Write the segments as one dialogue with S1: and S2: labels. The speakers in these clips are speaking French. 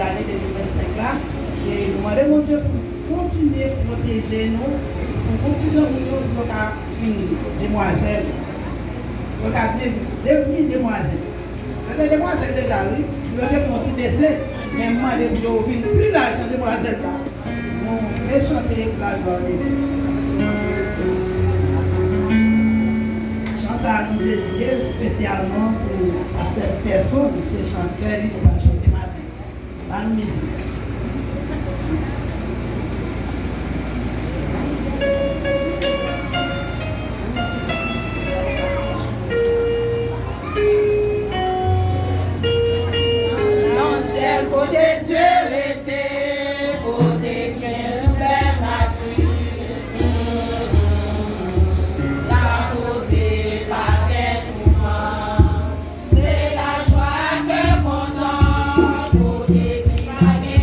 S1: l'année 2025 là. Et nous demandons mon Dieu pour continuer à protéger nous, pour continuer à nous une demoiselle. Pour devenir demoiselle. Quand les demoiselles déjà, oui, nous devons baisser, mais moi, nous devons plus d'argent demoiselle là. Nous chanter la gloire de Dieu. Chance à nous dédier spécialement pour cette personne, ces chanteurs, qui vont chanter matin. La musique.
S2: Côté Dieu était, côté bien belle nature. La côté paquet c'est la joie que content, côté bien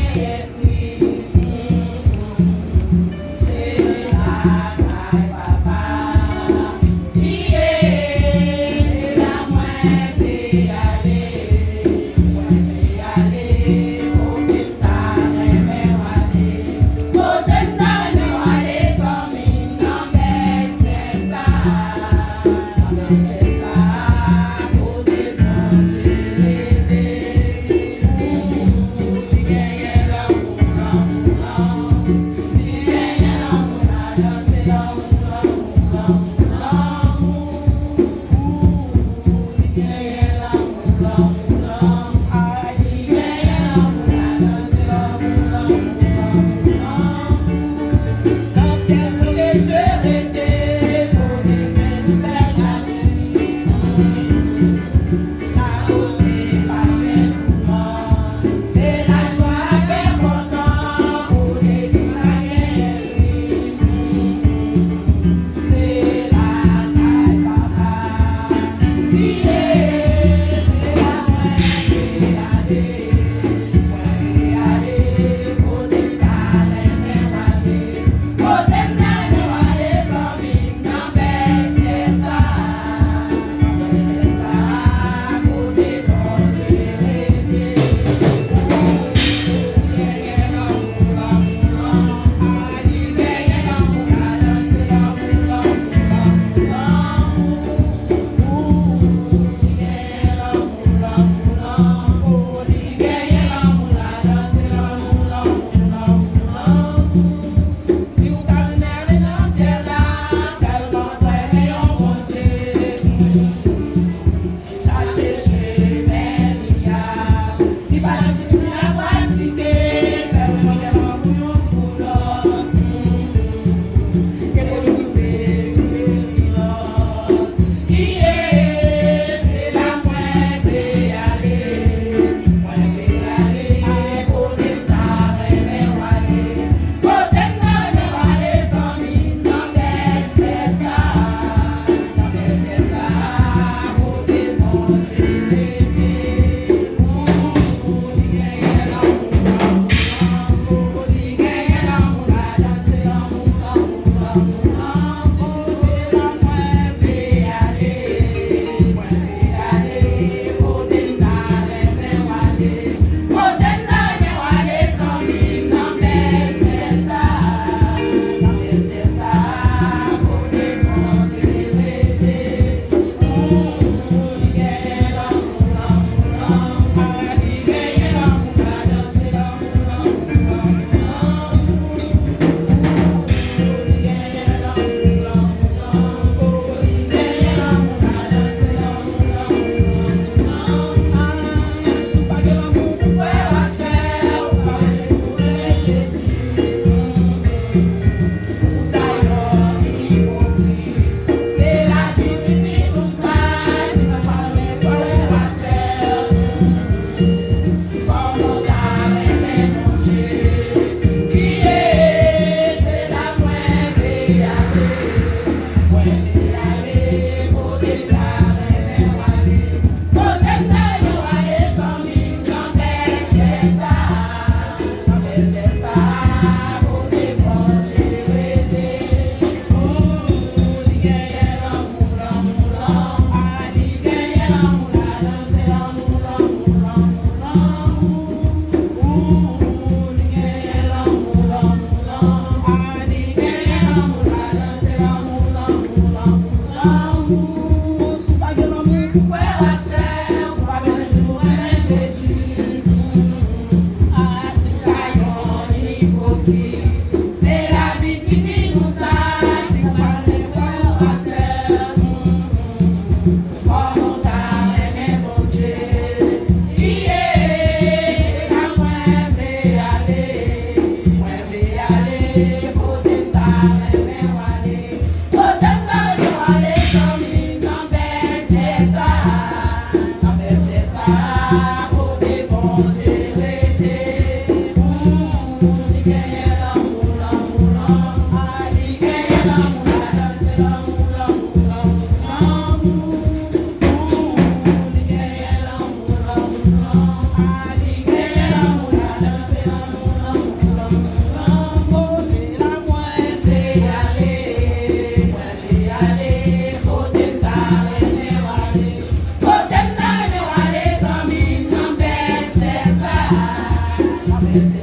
S2: Thank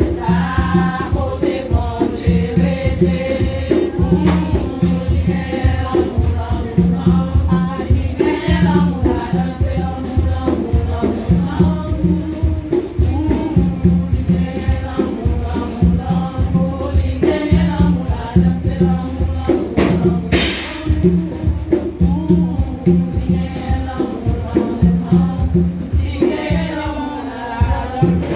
S2: you.